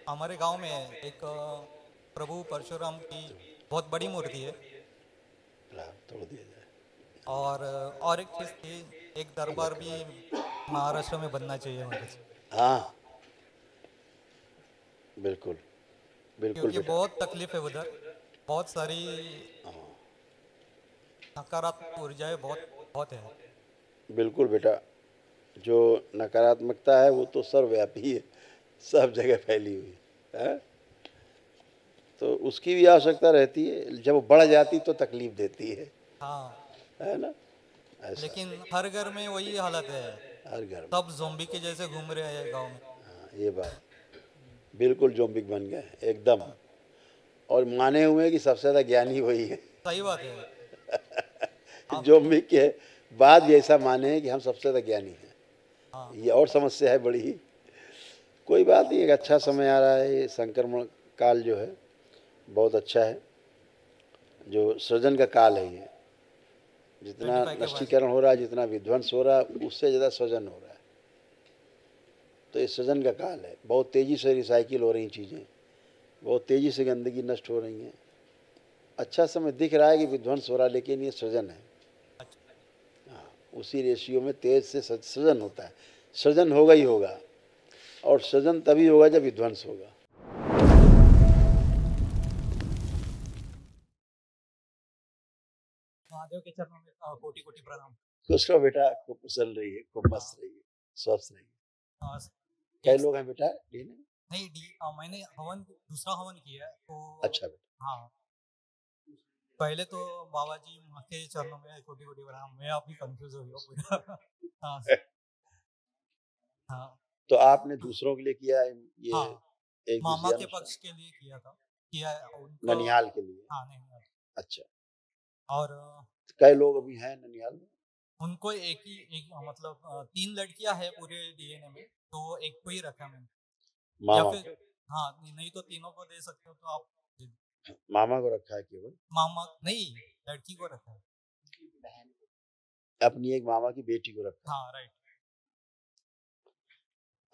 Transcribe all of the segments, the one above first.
हमारे गांव में एक प्रभु परशुराम की बहुत बड़ी मूर्ति है। तोड़ दिया जाए। और एक चीज़ थी, एक दरबार भी महाराष्ट्र में बनना चाहिए मेरे से। हाँ, बिल्कुल, बिल्कुल क्योंकि बेटा। बहुत तकलीफ है उधर, बहुत सारी नकारात्मक ऊर्जाएं बहुत बहुत है। बिल्कुल बेटा, जो नकारात्मकता है वो तो सर्वव्यापी है, सब जगह फैली हुई है। तो उसकी भी आवश्यकता रहती है, जब वो बढ़ जाती तो तकलीफ देती हाँ, है ना? ऐसा लेकिन हर घर में वही हालत है। हर घर में। सब जोम्बी के जैसे घूम रहे हैं गांव में। हाँ, ये बात बिल्कुल जोम्बिक बन गए हैं, एकदम। और माने हुए हैं कि सबसे ज़्यादा ज्ञानी वही है। सही बात है। आप जोम्बिक के बाद भी ऐसा माने हैं कि हम सबसे ज़्यादा ज्ञानी हैं। हाँ, ये और समस्या है बड़ी ही। कोई बात नहीं, एक अच्छा समय आ रहा है, ये संक्रमण काल जो है बहुत अच्छा है। जो सृजन का काल है ये, जितना 25 के बाद। नष्टीकरण हो रहा है, जितना विध्वंस हो रहा है, उससे ज़्यादा सृजन हो रहा है। तो ये सृजन का काल है, बहुत तेज़ी से रिसाइकिल हो रही चीज़ें, बहुत तेज़ी से गंदगी नष्ट हो रही हैं। अच्छा समय दिख रहा है कि विध्वंस हो रहा है, लेकिन ये सृजन है। अच्छा। हाँ, उसी रेशियो में तेज से सृजन होता है। सृजन होगा ही होगा, और सृजन तभी होगा जब विध्वंस होगा। महादेव के चरणों में कोटि कोटि प्रणाम। खुश रहो बेटा, खूब कुशल रहिए, खूब हाँ, मस्त रहिए, स्वस्थ रहिए। हाँ, कई एक लोग हैं बेटा लेने? नहीं मैंने हवन दूसरा हवन किया है तो। अच्छा बेटा। हाँ, पहले तो बाबा जी माँ के चरणों में कोटि कोटि प्रणाम। मैं अभी कंफ्यूज हो गया पूरा। हाँ, हाँ, तो आपने दूसरों के लिए किया है ये हाँ, एक मामा के विषयानुसार? पक्ष के लिए किया था, किया है उनको। ननिहाल के लिए? हाँ, नहीं नहीं। अच्छा। और कई लोग अभी हैं ननिहाल में? उनको एक मतलब 3 लड़कियां हैं पूरे डीएनए में, तो एक को ही रखा मैंने। या मामा फिर को? हाँ, नहीं तो तीनों को दे सकते हो तो आप दे दो। मामा को रखा है केवल? मामा नहीं, लड़की को रखा है। अपनी एक मामा की बेटी को रखा है? हाँ, राइट।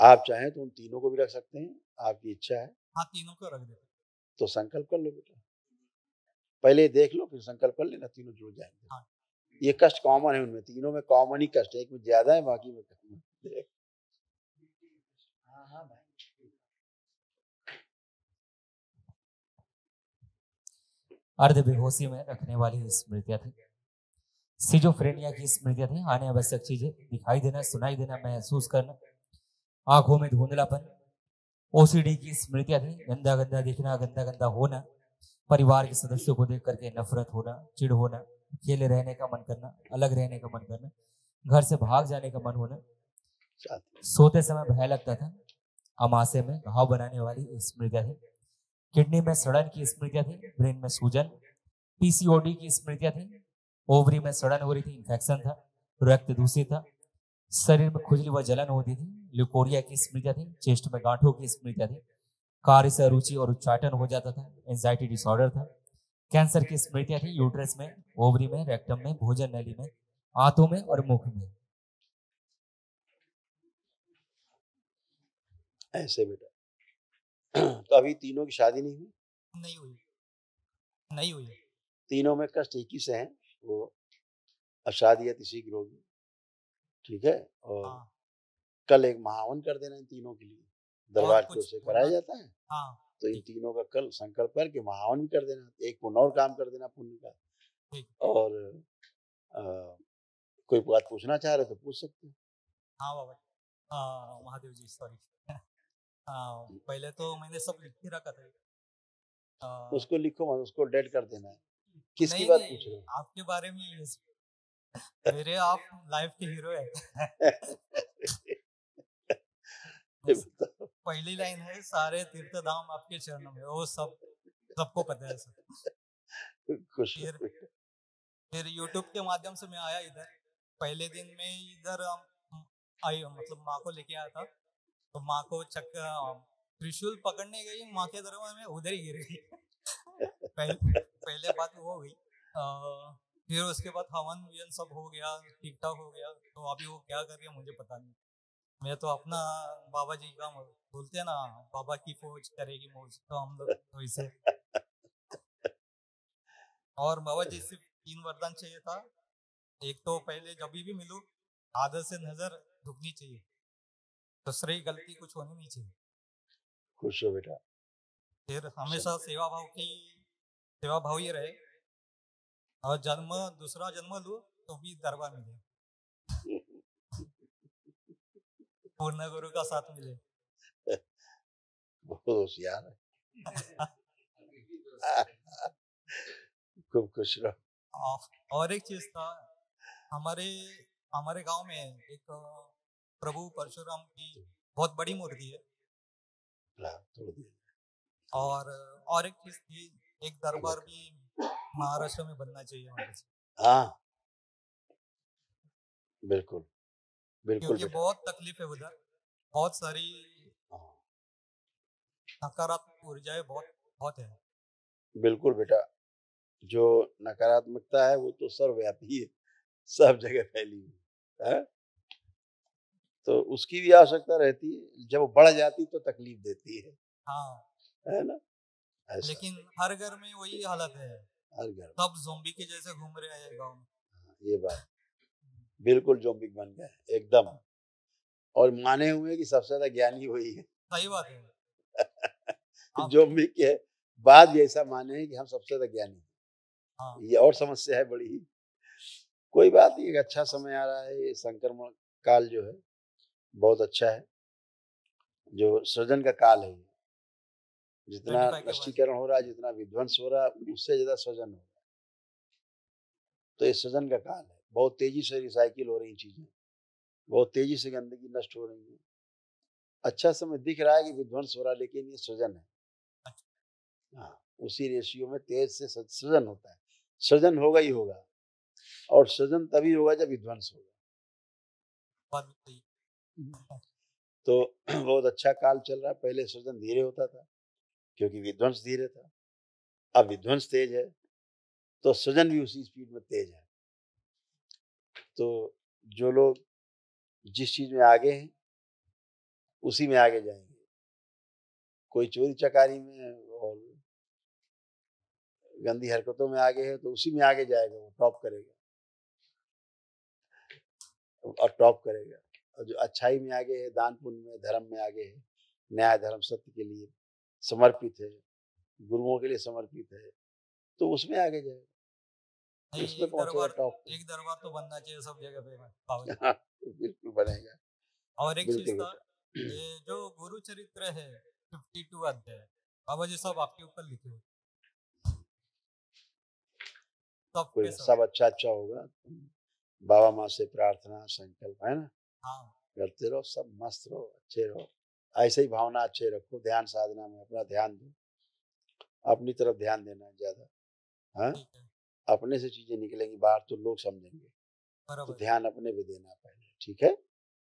आप चाहें तो उन तीनों को भी रख सकते हैं, आपकी इच्छा है हाँ, तीनों को रख देते। तो संकल्प कर लो बेटा। पहले देख लो, फिर संकल्प कर लेना, तीनों जुड़ जाएंगे। हाँ, ये कष्ट कॉमन है उनमें, तीनों में कॉमन ही कष्ट है, एक में ज्यादा है बाकी में कम है। अर्ध बेहोशी में रखने वाली स्मृतियां थी। सिजोफ्रेनिया की स्मृतियां थी। आने आवश्यक चीजें दिखाई देना, सुनाई देना, महसूस करना, आंखों में धुंधलापन। ओसीडी की स्मृतियां थी। गंदा गंदा दिखना, गंदा गंदा होना, परिवार के सदस्यों को देख करके नफरत होना, चिढ़ होना, अकेले रहने का मन करना, अलग रहने का मन करना, घर से भाग जाने का मन होना, सोते समय भय लगता था, अमाशय में घाव बनाने वाली स्मृतियां थी। किडनी में सड़न की स्मृतियां थी। ब्रेन में सूजन, पीसीओडी की स्मृतियां थी। ओवरी में सड़न हो रही थी, इन्फेक्शन था, रक्त दूषित था, शरीर में खुजली व जलन होती थी। ल्यूकोरिया की स्मृतियां थी। चेस्ट में गांठों की स्मृतियां थी। कार्य से अरुचि और उच्चाटन हो जाता था। एंजाइटी डिसऑर्डर था। कैंसर की स्मृतियां थी। यूट्रस में, ओवरी में, रेक्टम में, भोजन नली में, आंतों में और मुख में। ऐसे बेटा। तो अभी तीनों की शादी नहीं हुई? नहीं हुई, नहीं हुई। तीनों में कष्ट एक ही से हैं, वो अशादियत इसी की होगी। ठीक है। और हाँ, कल एक महावन कर देना इन तीनों के लिए, और दरबार की ओर कुछ से कराया बोलना। जाता है। हाँ, तो इन ठीक। तीनों का कल संकल्प करके महावन भी कर देना, एक पुण्य और काम कर देना पुण्य का। ठीक। और अ, कोई बात पूछना चाह रहे तो पूछ सकते हैं। हाँ बाबा। महादेव जी, सॉरी। हाँ, पहले तो मैंने सब लिख के रखा था। आ, उसको लिखो मत, उसको डेड कर देना है। किसकी नहीं बात पूछ नहीं, रहे आपके बारे में मेरे आप लाइफ के हीरो है। हो? बस पहली लाइन है, सारे तीर्थ धाम आपके चरणों में, वो सब सबको पता है सब। खुश फिर रहो। फिर यूट्यूब के माध्यम से मैं आया इधर। पहले दिन में इधर आई, मतलब माँ को लेके आया था। तो माँ को त्रिशूल पकड़ने गई, माँ के दरबार में उधर ही गिर गई। पहले बात वो हुई। फिर उसके बाद हवन विवन सब हो गया, ठीक ठाक हो गया। तो अभी वो क्या कर रही है मुझे पता नहीं। मैं तो अपना बाबा जी का बोलते हैं ना, बाबा की फौज करेगी मौज, तो हम लोग तो इसे। और बाबा जी सिर्फ 3 वरदान चाहिए था। एक तो पहले जब भी मिलूं, आदत से नजर झुकनी चाहिए, दूसरी गलती कुछ होनी नहीं चाहिए, खुश हो बेटा। फिर हमेशा सेवा भाव ही रहे, और दूसरा जन्म लूं तो भी दरबार मिले, पूर्ण गुरु का साथ मिले। बहुत होशियार है। खूब खुश रहो। और एक चीज था, हमारे हमारे गांव में एक प्रभु परशुराम की बहुत बड़ी मूर्ति है। तोड़ दिया। और एक चीज थी, एक दरबार भी महाराष्ट्र में बनना चाहिए हमारे से, हाँ बिल्कुल बिल्कुल क्योंकि बेटा। बहुत तकलीफ है उधर, बहुत सारी हाँ, नकारात्मक ऊर्जाएं बहुत बहुत है। बिल्कुल बेटा। जो नकारात्मकता है वो तो सर्वव्यापी है, सब जगह फैली हुई है। तो उसकी भी आवश्यकता रहती है, जब वो बढ़ जाती तो तकलीफ देती हाँ, है ना। ऐसा लेकिन हर घर में वही हालत है, हर घर सब जोम्बी के जैसे घूम रहे हैं गाँव में। ये बात बिल्कुल जोम्बिक बन गए एकदम, और माने हुए कि सबसे ज्यादा ज्ञानी वही है। सही बात है। आप जोम्बिक के बाद भी ऐसा माने हैं कि हम सबसे ज्यादा ज्ञानी हैं। हाँ, ये और समस्या है बड़ी ही। कोई बात नहीं, एक अच्छा समय आ रहा है, ये संक्रमण काल जो है बहुत अच्छा है, जो सृजन का काल है। जितना 25 के बाद। नष्टीकरण हो रहा है, जितना विध्वंस हो रहा है, उससे ज्यादा सृजन हो रहा है। तो ये सृजन का काल है, बहुत तेजी से रिसाइकिल हो रही चीजें, बहुत तेजी से गंदगी नष्ट हो रही है। अच्छा समय दिख रहा है कि विध्वंस हो रहा है, लेकिन ये सृजन है। हाँ, उसी रेशियो में तेज से सृजन होता है। सृजन होगा ही होगा, और सृजन तभी होगा जब विध्वंस होगा। बात भी सही। तो बहुत अच्छा काल चल रहा है। पहले सृजन धीरे होता था क्योंकि विध्वंस धीरे था, अब विध्वंस तेज है तो सृजन भी उसी स्पीड में तेज है। तो जो लोग जिस चीज में आगे हैं उसी में आगे जाएंगे। कोई चोरी चकारी में और गंदी हरकतों में आगे है तो उसी में आगे जाएगा, वो टॉप करेगा और टॉप करेगा। और जो अच्छाई में आगे है, दान पुण्य में, धर्म में आगे है, न्याय धर्म सत्य के लिए समर्पित है, गुरुओं के लिए समर्पित है, तो उसमें आगे जाएगा, नहीं, उसमें पहुंचेगा टॉप। एक दरबार तो बनना चाहिए सब जगह पे बाबा जी। हाँ, बिल्कुल बनेगा। और एक चीज बिल्कुल था, बेटा। ये जो गुरु चरित्र है 52 अध्याय, बाबा जी सब आपके ऊपर लिखे हुए, सब के सब। सब अच्छा अच्छा होगा। बाबा माँ से प्रार्थना संकल्प है ना, हाँ, करते रहो, सब मस्त रहो, अच्छे रहो। ऐसे ही भावना अच्छे रखो, ध्यान साधना में अपना ध्यान दो, अपनी तरफ ध्यान देना है ज्यादा। हाँ, ठीक है, अपने से चीजें निकलेंगी बाहर तो लोग समझेंगे, तो बराबर। ध्यान अपने पे देना पहले, ठीक है।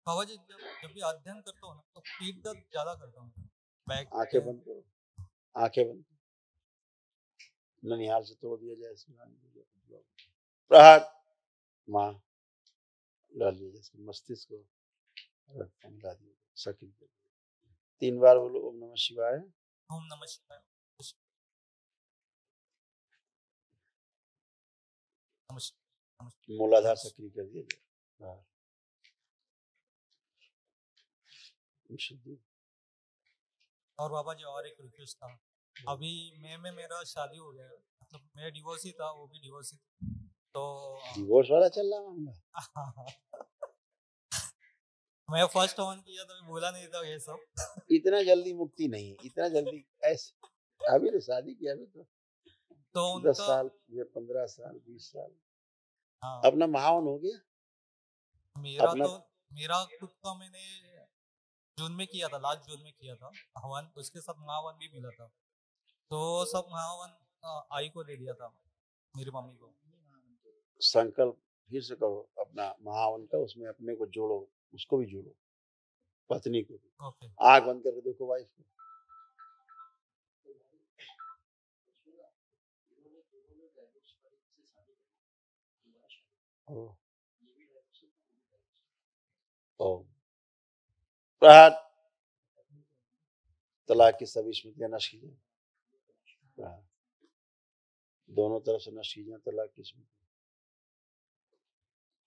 बाबा जी जब भी अध्ययन करता हूँ ना, तो पीठ दर्द ज्यादा करता हूँ, बैक आंखें पेन। बंद करो, आंखें बंद करो। ननिहाल से तोड़ दिया जाए प्रहार माँ, ला लिया जैसे मस्तिष्क को ला दिया, सकिन कर दिया। 3 बार बोलो ओम नमः शिवाय। ओम नमः शिवाय। मूलाधार सक्रिय कर दिया जाए। शुद्धि। और बाबा जी और एक रिक्वेस्ट था, अभी मई में मेरा शादी हो गया है, मतलब मैं डिवोर्स ही था, वो भी डिवोर्स ही था। तो डिवोर्स वाला चल रहा मामला। मैं फर्स्ट हवन किया तो मैं बोला नहीं था ये सब। इतना जल्दी मुक्ति नहीं, इतना जल्दी ऐसे। अभी तो शादी किया, अभी तो तो 10 उनका साल या 15 साल 20 साल हाँ, अपना महावन हो गया अपना। मेरा खुद का मैंने जून में किया था, लास्ट जून में किया था हवन, उसके साथ महावन भी मिला था। तो सब महावन आई को दे दिया था, मेरी मम्मी को। संकल्प फिर से करो अपना महावन का, उसमें अपने को जोड़ो, उसको भी जोड़ो, पत्नी को भी। ओके, आंख बंद करके देखो वाइफ को। ओम प्रहार। तलाक की सभी स्मृतियां नष्ट कीजिए। प्रहार। दोनों तरफ से नष्ट कीजिए तलाक की स्मृति।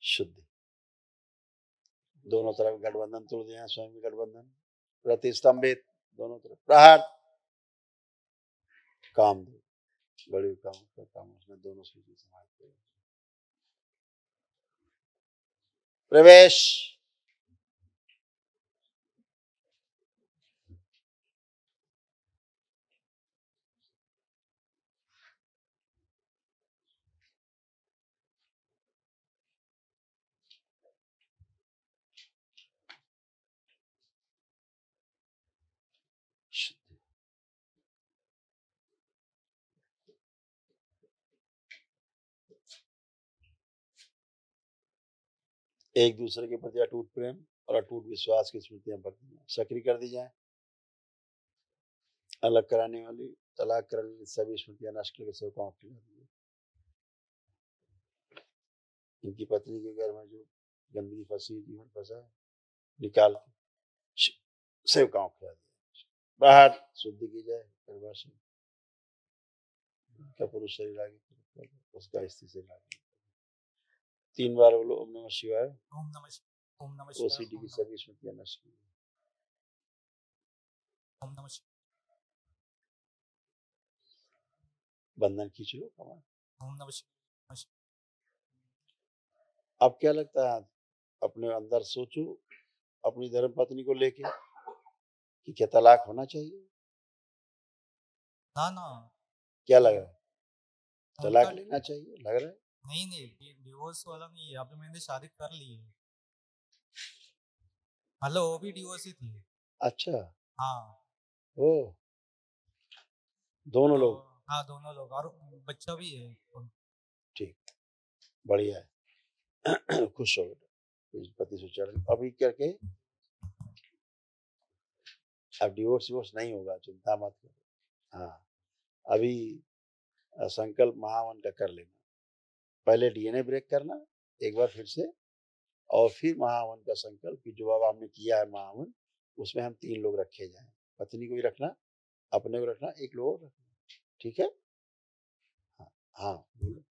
शुद्धि। दोनों तरफ गठबंधन तोड़ दिया, स्वयं भी गठबंधन प्रतिस्तंभित दोनों तरफ। प्रहार। काम दो बड़ी काम उसने दोनों स्मृति समाज को। प्रवेश। शुद्धि। एक दूसरे के प्रति अटूट प्रेम और अटूट विश्वास की स्मृतियां बढ़ती हैं, सक्रिय कर दी जाए। अलग कराने वाली, तलाक करने वाली सभी स्मृतियां नष्ट करके सबको आँख खिला दी। इनकी पत्नी के घर में जो गंदगी फंसी, जीवन फंसा है, निकाल के सेव गाँव खिला दिया। बाहर शुद्धि की जाए परिवार से। का पुरुष शरीर आगे उसका स्त्री से आगे 3 बार बोलो ओम नमः शिवाय। ओम नमः शिवाय। ओम नमः शिवाय। ओसीडी की सभी स्मृतियां नष्ट की। ओम नमः शिवाय। बंधन खींच लो कमान। ओम नमः शिवाय। अब क्या लगता है, अपने अंदर सोचो अपनी धर्म पत्नी को लेके कि क्या तलाक होना चाहिए? ना ना, क्या लग रहा है, तलाक उनका लेना चाहिए लग रहा है? नहीं नहीं, डिवोर्स वाला नहीं है। अभी मैंने शादी कर ली है, मतलब वो भी डिवोर्स ही थी। अच्छा, हाँ ओ दोनों तो लोग। हाँ दोनों लोग, और बच्चा भी है। ठीक, बढ़िया है। खुश हो बेटा, पति से चढ़ अभी करके। अब डिवोर्स नहीं होगा, चिंता मत करो। हाँ, अभी संकल्प महावन का कर लेना। पहले डीएनए ब्रेक करना एक बार फिर से, और फिर महावन का संकल्प कि जो अब आपने किया है महावन, उसमें हम 3 लोग रखे जाएं। पत्नी को भी रखना, अपने को रखना, एक लोग रखना। ठीक है? हाँ हाँ बोलो।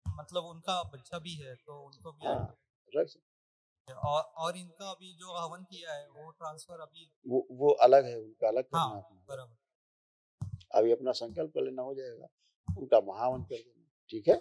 मतलब उनका बच्चा भी है तो उनको भी हाँ रख सकते। और इनका अभी जो हवन किया है वो ट्रांसफर अभी वो अलग है, उनका अलग करना हाँ अपना। बराबर। अभी अपना संकल्प कर लेना, हो जाएगा। उनका महावन कर देना। ठीक है?